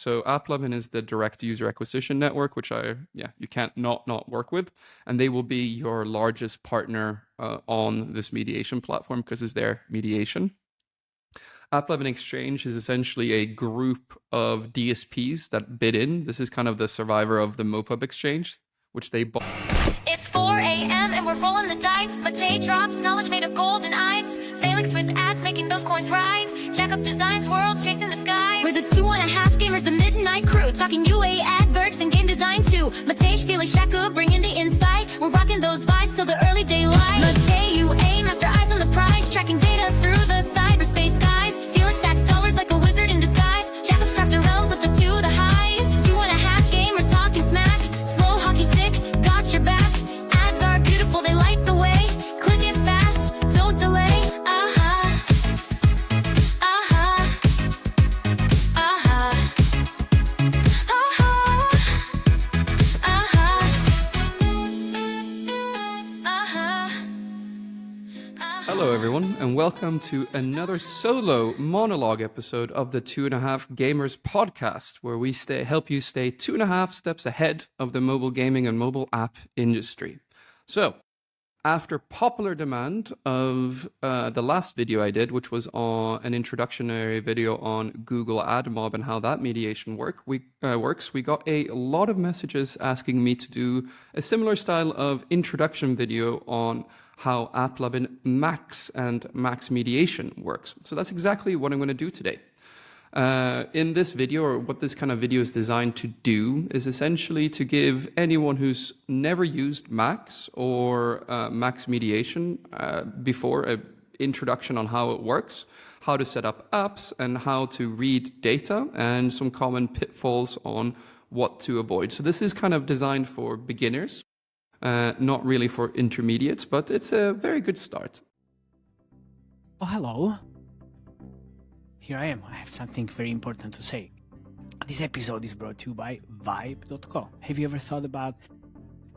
So Applovin is the direct user acquisition network, which you can't not work with. And they will be your largest partner on this mediation platform because it's their mediation. Applovin Exchange is essentially a group of DSPs that bid in. This is kind of the survivor of the MoPub exchange, which they bought. It's 4 a.m. and we're rolling the dice. Mate drops, knowledge made of golden eyes. Felix with ads making those coins rise. Jack up designs, worlds chasing the sky. We're the 2.5 gamers, the midnight crew. Talking UA adverts and game design too. Mate, Felix, Shaka bringing the insight. We're rocking those vibes till the early daylight. Mate, UA, master eyes on the prize. Tracking data through the cyberspace skies. Felix stacks dollars like a wizard in disguise. Jackup's crafter realms lift us to the highs. 2.5 gamers talking smack. Slow hockey stick, got your back. Ads are beautiful, they light the way. Click it fast, don't delay. Hello everyone, and welcome to another solo monologue episode of the 2.5 Gamers podcast, where we help you stay 2.5 steps ahead of the mobile gaming and mobile app industry. So, after popular demand of the last video I did, which was an introductory video on Google AdMob and how that mediation works, we got a lot of messages asking me to do a similar style of introduction video on how Applovin MAX and Max Mediation works. So that's exactly what I'm going to do today. In this video, or what this kind of video is designed to do, is essentially to give anyone who's never used Max or Max Mediation before an introduction on how it works, how to set up apps, and how to read data, and some common pitfalls on what to avoid. So this is kind of designed for beginners. Not really for intermediates, but it's a very good start. Oh, hello. Here I am. I have something very important to say. This episode is brought to you by Vibe.co. Have you ever thought about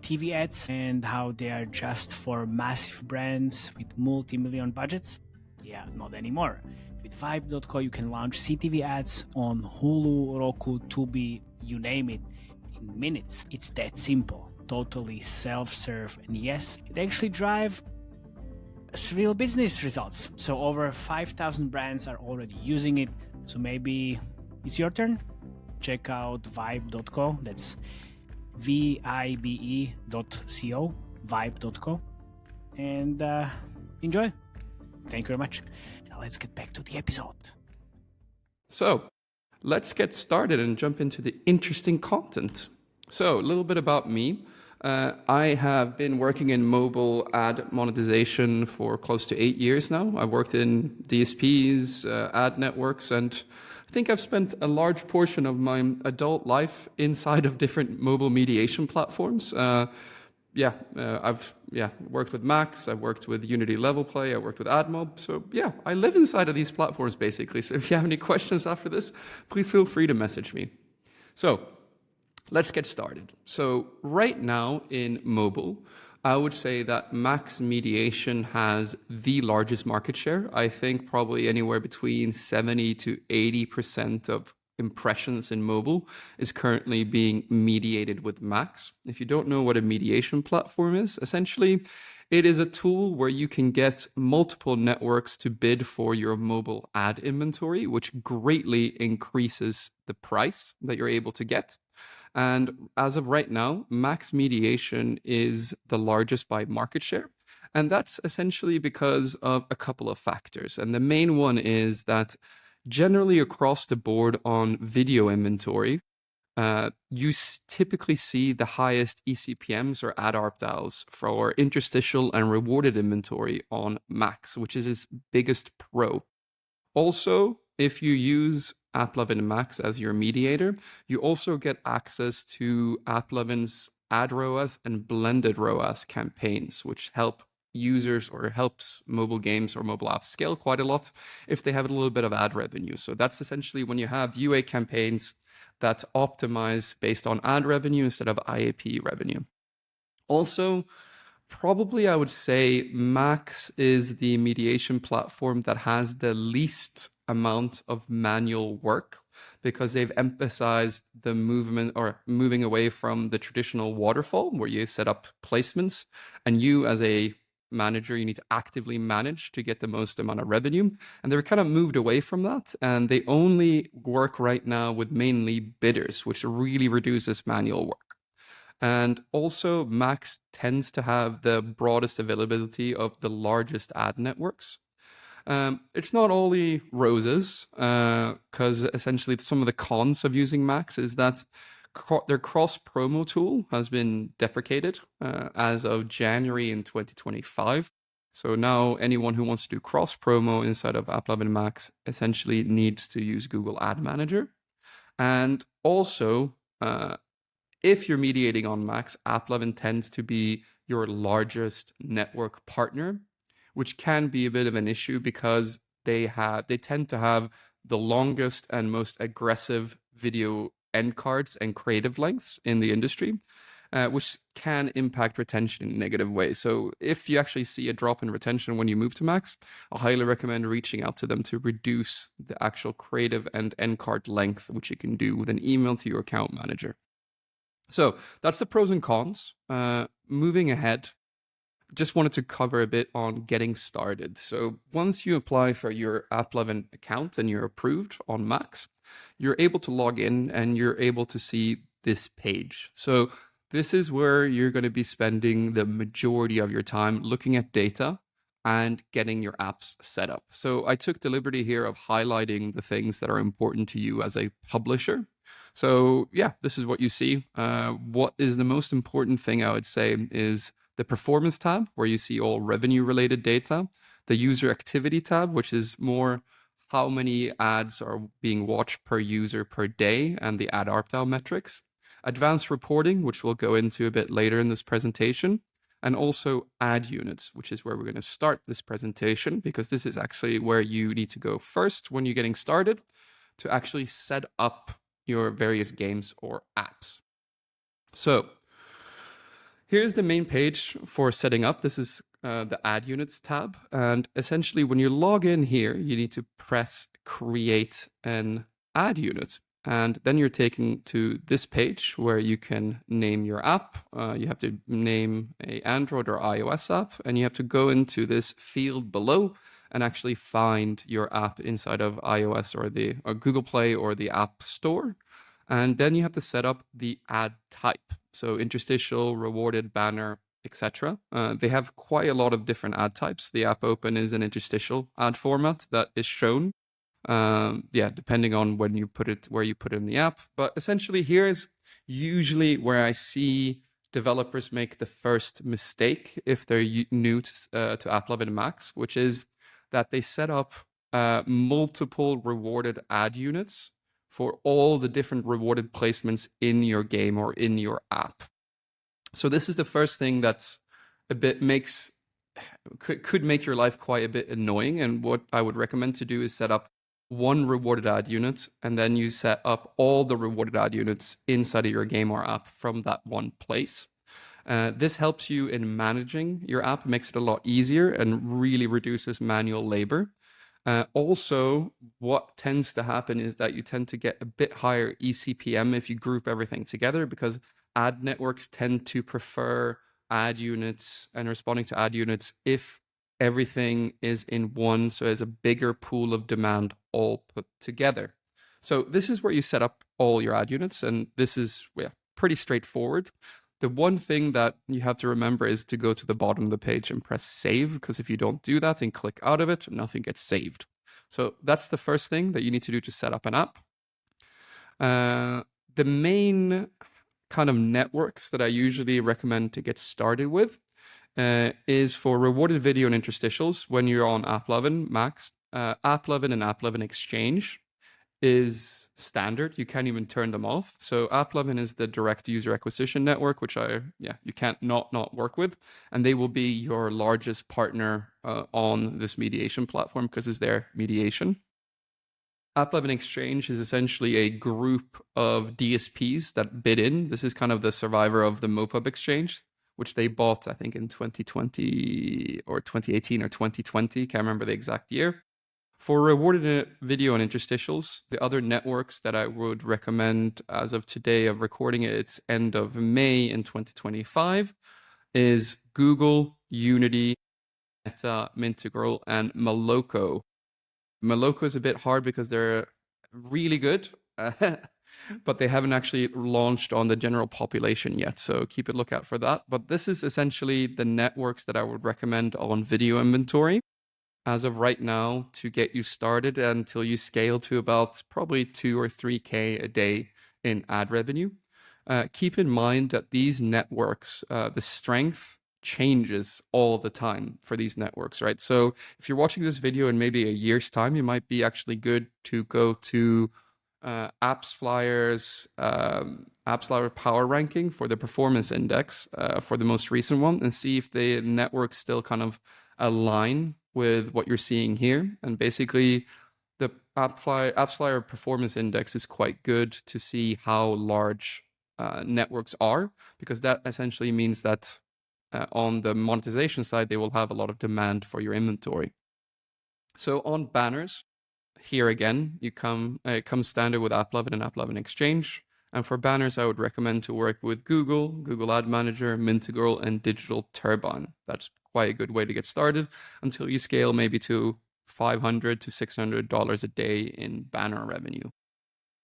TV ads and how they are just for massive brands with multi-million budgets? Yeah, not anymore. With Vibe.co, you can launch CTV ads on Hulu, Roku, Tubi, you name it, in minutes. It's that simple. Totally self-serve, and yes, it actually drives real business results. So over 5,000 brands are already using it. So maybe it's your turn. Check out vibe.co. That's vibe.co, vibe.co, and enjoy. Thank you very much. Now let's get back to the episode. So let's get started and jump into the interesting content. So a little bit about me. I have been working in mobile ad monetization for close to 8 years now. I've worked in DSPs, ad networks, and I think I've spent a large portion of my adult life inside of different mobile mediation platforms. I've worked with Max, I've worked with Unity Level Play, I've worked with AdMob. So yeah, I live inside of these platforms basically. So if you have any questions after this, please feel free to message me. So let's get started. So right now in mobile, I would say that Max Mediation has the largest market share. I think probably anywhere between 70 to 80% of impressions in mobile is currently being mediated with Max. If you don't know what a mediation platform is, essentially it is a tool where you can get multiple networks to bid for your mobile ad inventory, which greatly increases the price that you're able to get. And as of right now, Max Mediation is the largest by market share. And that's essentially because of a couple of factors. And the main one is that generally across the board on video inventory, you typically see the highest eCPMs or ad ARPDAUs for interstitial and rewarded inventory on Max, which is its biggest pro. Also, if you use Applovin MAX as your mediator, you also get access to Applovin's ad ROAS and blended ROAS campaigns, which help users or helps mobile games or mobile apps scale quite a lot if they have a little bit of ad revenue. So that's essentially when you have UA campaigns that optimize based on ad revenue instead of IAP revenue. Also, probably I would say Max is the mediation platform that has the least amount of manual work. because they've emphasized the movement or moving away from the traditional waterfall where you set up placements and you as a manager, you need to actively manage to get the most amount of revenue. And they're kind of moved away from that. And they only work right now with mainly bidders, which really reduces manual work. And also, Max tends to have the broadest availability of the largest ad networks. It's not only roses, because essentially some of the cons of using Max is that their cross promo tool has been deprecated as of January in 2025. So now anyone who wants to do cross promo inside of Applovin MAX essentially needs to use Google Ad Manager. And also, if you're mediating on Max, Applovin tends to be your largest network partner, which can be a bit of an issue because they tend to have the longest and most aggressive video end cards and creative lengths in the industry, which can impact retention in negative ways. So if you actually see a drop in retention when you move to Max, I highly recommend reaching out to them to reduce the actual creative and end card length, which you can do with an email to your account manager. So that's the pros and cons. Moving ahead, just wanted to cover a bit on getting started. So once you apply for your Applovin account and you're approved on Max, you're able to log in and you're able to see this page. So this is where you're going to be spending the majority of your time looking at data and getting your apps set up. So I took the liberty here of highlighting the things that are important to you as a publisher. So yeah, this is what you see. What is the most important thing I would say is the performance tab, where you see all revenue related data, the user activity tab, which is more how many ads are being watched per user per day, and the ad ARPDAU metrics, advanced reporting, which we'll go into a bit later in this presentation, and also ad units, which is where we're going to start this presentation, because this is actually where you need to go first when you're getting started to actually set up your various games or apps. So here's the main page for setting up. This is the ad units tab. And essentially when you log in here, you need to press create an ad unit. And then you're taken to this page where you can name your app. You have to name a Android or iOS app, and you have to go into this field below and actually find your app inside of iOS or Google Play or the App Store. And then you have to set up the ad type. So interstitial, rewarded, banner, etc. They have quite a lot of different ad types. The app open is an interstitial ad format that is shown. Depending on where you put it in the app. But essentially here's usually where I see developers make the first mistake if they're new to Applovin MAX, which is that they set up multiple rewarded ad units for all the different rewarded placements in your game or in your app. So this is the first thing that's could make your life quite a bit annoying. And what I would recommend to do is set up one rewarded ad unit, and then you set up all the rewarded ad units inside of your game or app from that one place. This helps you in managing your app, makes it a lot easier, and really reduces manual labor. Also, what tends to happen is that you tend to get a bit higher eCPM if you group everything together, because ad networks tend to prefer ad units and responding to ad units if everything is in one, so there's a bigger pool of demand all put together. So this is where you set up all your ad units, and this is pretty straightforward. The one thing that you have to remember is to go to the bottom of the page and press save, because if you don't do that and click out of it, nothing gets saved. So that's the first thing that you need to do to set up an app. The main kind of networks that I usually recommend to get started with is for rewarded video and interstitials when you're on Applovin MAX. Applovin and Applovin Exchange is standard. You can't even turn them off. So Applovin is the direct user acquisition network, which you can't not work with. And they will be your largest partner on this mediation platform because it's their mediation. Applovin Exchange is essentially a group of DSPs that bid in. This is kind of the survivor of the Mopub Exchange, which they bought, I think, in 2020 or 2018 or 2020. Can't remember the exact year. For rewarded video and interstitials, the other networks that I would recommend as of today of recording it, it's end of May in 2025, is Google, Unity, Meta, Mintegral, and Moloko. Moloko is a bit hard because they're really good, but they haven't actually launched on the general population yet. So keep a lookout for that. But this is essentially the networks that I would recommend on video inventory as of right now to get you started until you scale to about probably 2 or 3K a day in ad revenue. Keep in mind that these networks, the strength changes all the time for these networks, right? So if you're watching this video in maybe a year's time, you might be actually good to go to AppsFlyer's power ranking for the performance index for the most recent one, and see if the networks still kind of align with what you're seeing here. And basically, the AppsFlyer performance index is quite good to see how large networks are, because that essentially means that on the monetization side, they will have a lot of demand for your inventory. So on banners, here again, it comes standard with Applovin and Applovin Exchange. And for banners, I would recommend to work with Google, Google Ad Manager, Mintegral, and Digital Turbine. That's quite a good way to get started until you scale maybe to $500 to $600 a day in banner revenue.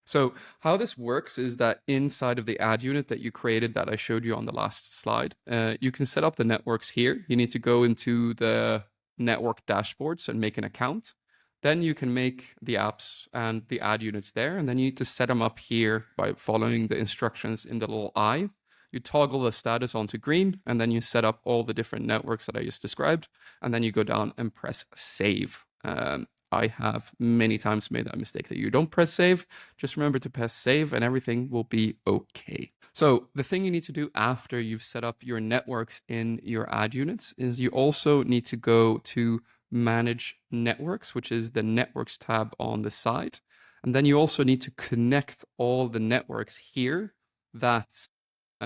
So how this works is that inside of the ad unit that you created that I showed you on the last slide, you can set up the networks here. You need to go into the network dashboards and make an account. Then you can make the apps and the ad units there, and then you need to set them up here by following the instructions in the little eye. You toggle the status onto green, and then you set up all the different networks that I just described, and then you go down and press save. I have many times made that mistake that you don't press save. Just remember to press save and everything will be okay. So the thing you need to do after you've set up your networks in your ad units is you also need to go to manage networks, which is the networks tab on the side. And then you also need to connect all the networks here that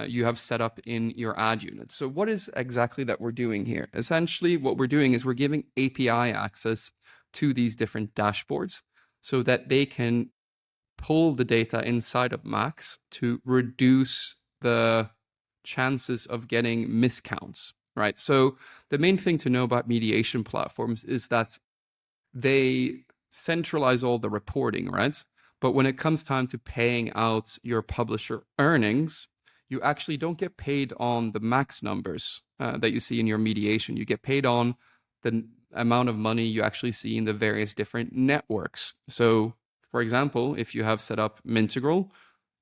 you have set up in your ad unit. So what is exactly that we're doing here? Essentially, what we're doing is we're giving API access to these different dashboards so that they can pull the data inside of Max to reduce the chances of getting miscounts, right? So the main thing to know about mediation platforms is that they centralize all the reporting, right? But when it comes time to paying out your publisher earnings, you actually don't get paid on the max numbers that you see in your mediation. You get paid on the amount of money you actually see in the various different networks. So, for example, if you have set up Mintegral,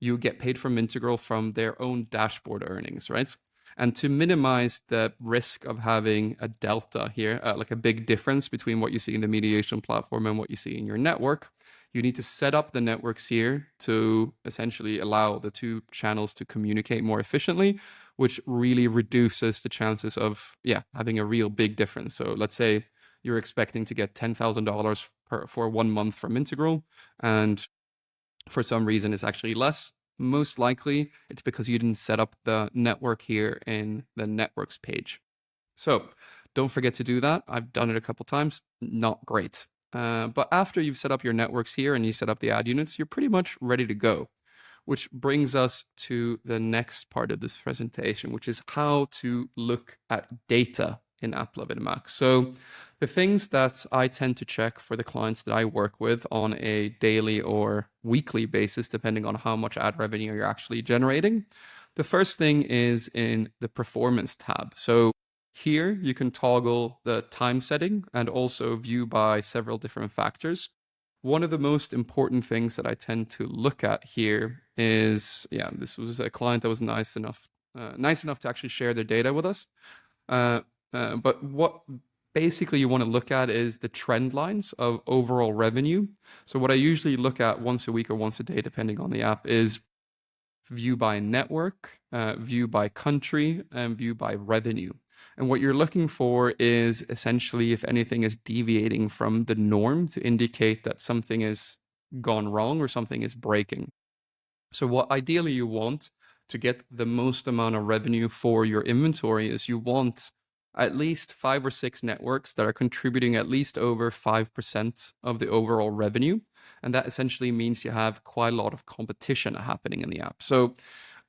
you get paid from Mintegral from their own dashboard earnings, right? And to minimize the risk of having a delta here, like a big difference between what you see in the mediation platform and what you see in your network, you need to set up the networks here to essentially allow the two channels to communicate more efficiently, which really reduces the chances of having a real big difference. So let's say you're expecting to get $10,000 for 1 month from Integral, and for some reason it's actually less. Most likely it's because you didn't set up the network here in the networks page. So don't forget to do that. I've done it a couple times. Not great. But after you've set up your networks here and you set up the ad units, you're pretty much ready to go. Which brings us to the next part of this presentation, which is how to look at data in Applovin MAX. So the things that I tend to check for the clients that I work with on a daily or weekly basis, depending on how much ad revenue you're actually generating. The first thing is in the performance tab. So here you can toggle the time setting and also view by several different factors. One of the most important things that I tend to look at here is, this was a client that was nice enough to actually share their data with us. But what basically you want to look at is the trend lines of overall revenue. So what I usually look at once a week or once a day, depending on the app, is view by network, view by country, and view by revenue. And what you're looking for is essentially if anything is deviating from the norm to indicate that something is gone wrong or something is breaking. So what ideally you want to get the most amount of revenue for your inventory is you want at least 5 or 6 networks that are contributing at least over 5% of the overall revenue. And that essentially means you have quite a lot of competition happening in the app. So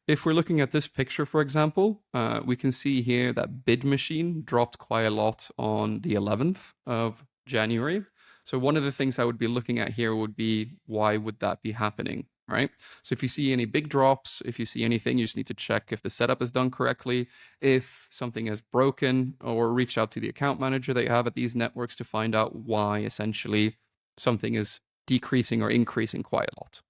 if we're looking at this picture, for example, we can see here that Bid Machine dropped quite a lot on the 11th of January. So one of the things I would be looking at here would be, why would that be happening, right? So if you see any big drops, if you see anything, you just need to check if the setup is done correctly, if something is broken, or reach out to the account manager that you have at these networks to find out why essentially something is decreasing or increasing quite a lot.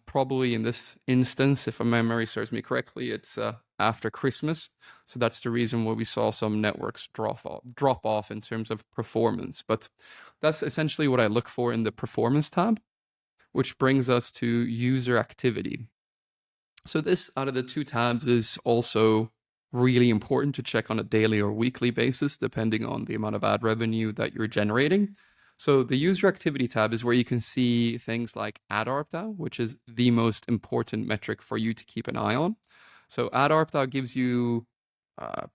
Probably in this instance, if my memory serves me correctly, it's after Christmas. So that's the reason why we saw some networks drop off in terms of performance. But that's essentially what I look for in the performance tab, which brings us to user activity. So this, out of the two tabs, is also really important to check on a daily or weekly basis, depending on the amount of ad revenue that you're generating. So the user activity tab is where you can see things like ARPDAU, which is the most important metric for you to keep an eye on. So ARPDAU gives you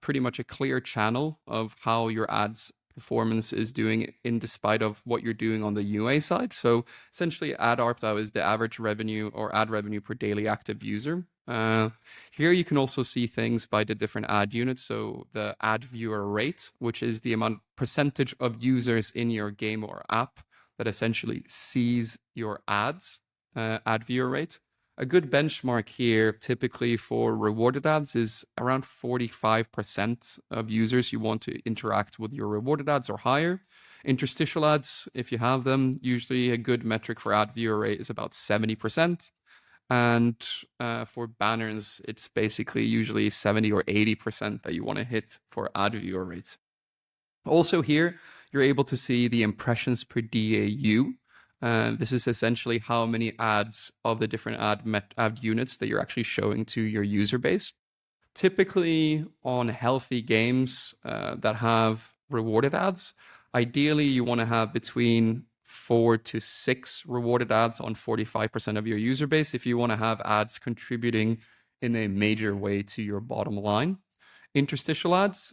pretty much a clear channel of how your ads performance is doing in despite of what you're doing on the UA side. So essentially ARPDAU is the average revenue or ad revenue per daily active user. Here you can also see things by the different ad units. So the ad viewer rate, which is the percentage of users in your game or app that essentially sees your ads, ad viewer rate. A good benchmark here, typically for rewarded ads, is around 45% of users you want to interact with your rewarded ads or higher. Interstitial ads, if you have them, usually a good metric for ad viewer rate is about 70%. And for banners, it's basically usually 70 or 80% that you want to hit for ad viewer rate. Also here, you're able to see the impressions per DAU. This is essentially how many ads of the different ad units that you're actually showing to your user base. Typically on healthy games that have rewarded ads, ideally you want to have between 4 to 6 rewarded ads on 45% of your user base if you want to have ads contributing in a major way to your bottom line. Interstitial ads,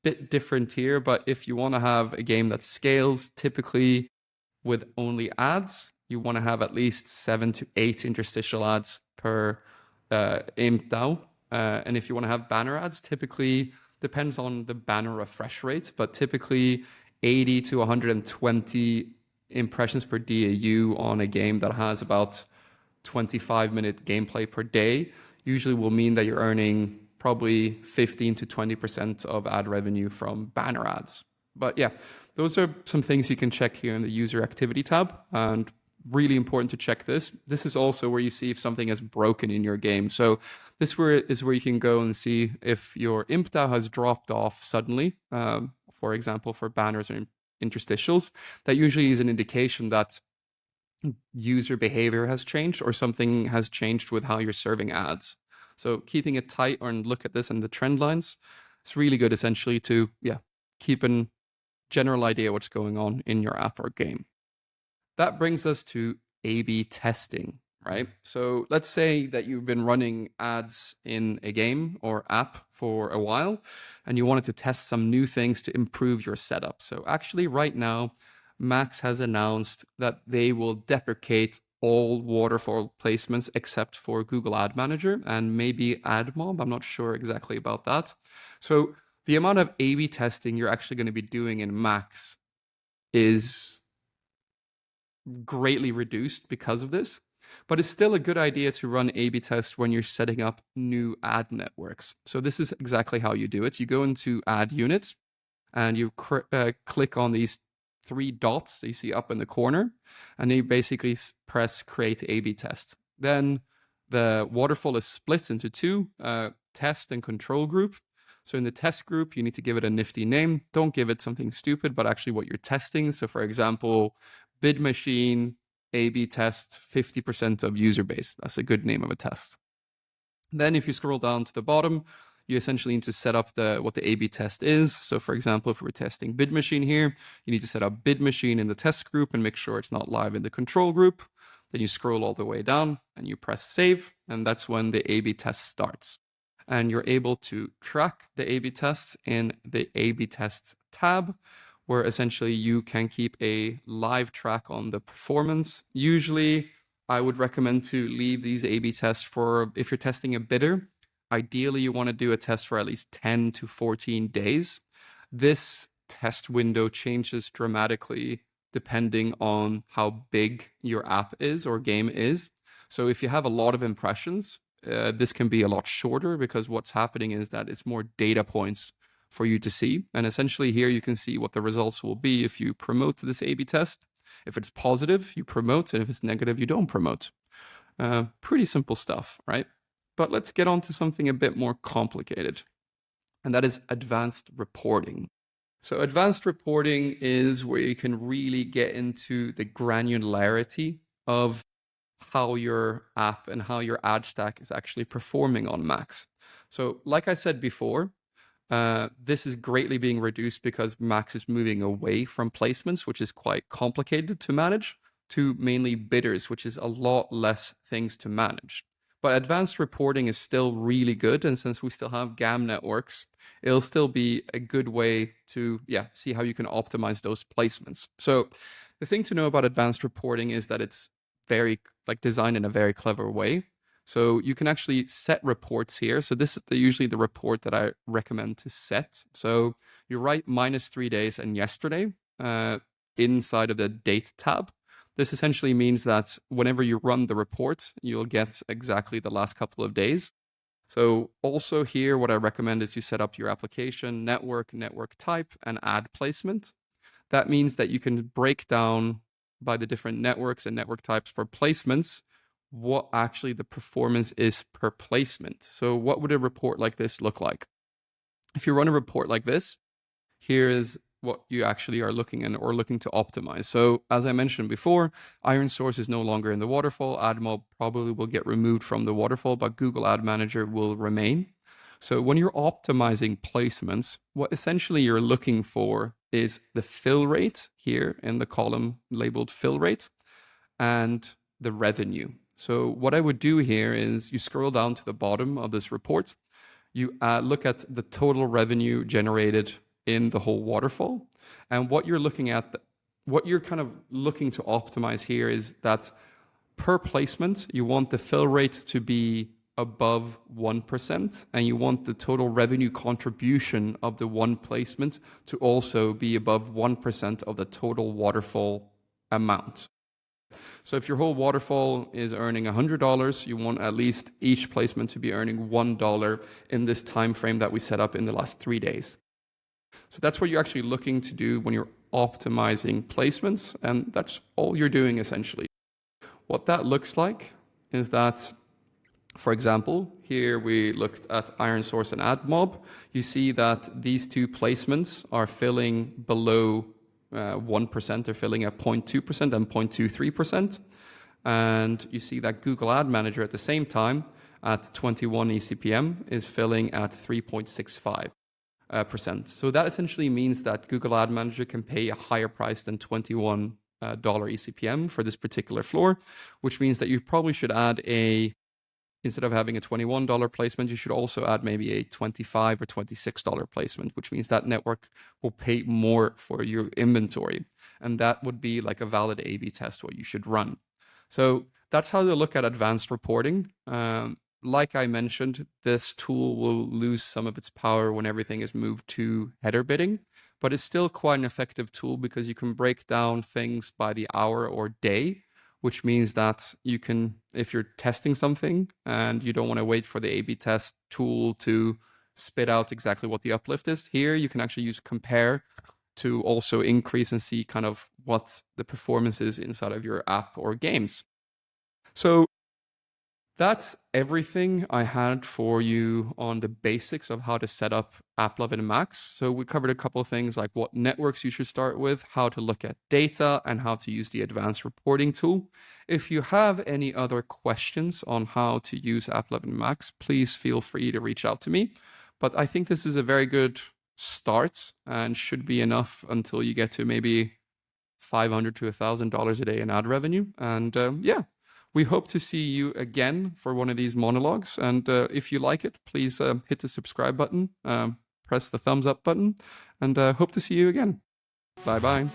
bit different here, but if you want to have a game that scales, typically with only ads, you want to have at least 7 to 8 interstitial ads per ARPDAU. And if you want to have banner ads, typically depends on the banner refresh rate, but typically 80 to 120 impressions per DAU on a game that has about 25-minute gameplay per day usually will mean that you're earning probably 15 to 20% of ad revenue from banner ads. But yeah, those are some things you can check here in the user activity tab, and really important to check this. This is also where you see if something is broken in your game. So this is where you can go and see if your ARPDAU has dropped off suddenly, for example, for banners or interstitials. That usually is an indication that user behavior has changed or something has changed with how you're serving ads. So keeping it tight and look at this and the trend lines, it's really good essentially to keep a general idea what's going on in your app or game. That brings us to A/B testing, right? So let's say that you've been running ads in a game or app for a while and you wanted to test some new things to improve your setup. So actually right now, Max has announced that they will deprecate all waterfall placements except for Google Ad Manager and maybe AdMob. I'm not sure exactly about that. So the amount of A/B testing you're actually going to be doing in Max is greatly reduced because of this, but it's still a good idea to run A/B tests when you're setting up new ad networks. So this is exactly how you do it. You go into ad units and you click on these 3 dots that you see up in the corner, and you basically press create A/B test. Then the waterfall is split into 2, test and control group. So in the test group, you need to give it a nifty name. Don't give it something stupid, but actually what you're testing. So for example, Bid Machine A/B test 50% of user base. That's a good name of a test. Then if you scroll down to the bottom, you essentially need to set up what the A/B test is. So for example, if we're testing Bid Machine here, you need to set up Bid Machine in the test group and make sure it's not live in the control group. Then you scroll all the way down and you press save, and that's when the A/B test starts. and you're able to track the A/B tests in the A/B test tab, where essentially you can keep a live track on the performance. Usually, I would recommend to leave these A/B tests for if you're testing a bidder. Ideally, you want to do a test for at least 10 to 14 days. This test window changes dramatically depending on how big your app is or game is. So if you have a lot of impressions, this can be a lot shorter because what's happening is that it's more data points for you to see. And essentially here you can see what the results will be if you promote this A/B test. If it's positive, you promote, and if it's negative, you don't promote. Pretty simple stuff, right? But let's get on to something a bit more complicated, and that is advanced reporting. So advanced reporting is where you can really get into the granularity of how your app and how your ad stack is actually performing on Max. So like I said before, this is greatly being reduced because Max is moving away from placements, which is quite complicated to manage, to mainly bidders, which is a lot less things to manage. But advanced reporting is still really good, and since we still have GAM networks, it'll still be a good way to see how you can optimize those placements. So the thing to know about advanced reporting is that it's very designed in a very clever way. So you can actually set reports here. So this is usually the report that I recommend to set. So you write -3 days and yesterday inside of the date tab. This essentially means that whenever you run the report, you'll get exactly the last couple of days. So also here, what I recommend is you set up your application, network type, and ad placement. That means that you can break down by the different networks and network types for placements what actually the performance is per placement. So what would a report like this look like? If you run a report like this, here is what you actually are looking to optimize. So as I mentioned before, Iron Source is no longer in the waterfall. AdMob probably will get removed from the waterfall, but Google Ad Manager will remain. So when you're optimizing placements, what essentially you're looking for is the fill rate here in the column labeled fill rate and the revenue. So what I would do here is you scroll down to the bottom of this report. You look at the total revenue generated in the whole waterfall. And what you're looking at, what you're kind of looking to optimize here is that per placement, you want the fill rate to be above 1%, and you want the total revenue contribution of the one placement to also be above 1% of the total waterfall amount. So if your whole waterfall is earning $100, you want at least each placement to be earning $1 in this time frame that we set up in the last 3 days. So that's what you're actually looking to do when you're optimizing placements, and that's all you're doing essentially. What that looks like is that, for example, here we looked at Iron Source and AdMob. You see that these two placements are filling below 1%, they're filling at 0.2% and 0.23%. And you see that Google Ad Manager at the same time at 21 ECPM is filling at 3.65%. So that essentially means that Google Ad Manager can pay a higher price than $21 ECPM for this particular floor, which means that you probably should add instead of having a $21 placement, you should also add maybe a $25 or $26 placement, which means that network will pay more for your inventory. And that would be like a valid A/B test what you should run. So that's how to look at advanced reporting. Like I mentioned, this tool will lose some of its power when everything is moved to header bidding, but it's still quite an effective tool because you can break down things by the hour or day, which means that you can, if you're testing something and you don't want to wait for the A/B test tool to spit out exactly what the uplift is, here you can actually use compare to also increase and see kind of what the performance is inside of your app or games. So that's everything I had for you on the basics of how to set up Applovin MAX. So we covered a couple of things like what networks you should start with, how to look at data, and how to use the advanced reporting tool. If you have any other questions on how to use Applovin MAX, please feel free to reach out to me. But I think this is a very good start and should be enough until you get to maybe $500 to $1,000 a day in ad revenue. And We hope to see you again for one of these monologues. And if you like it, please hit the subscribe button, press the thumbs up button, and hope to see you again. Bye-bye.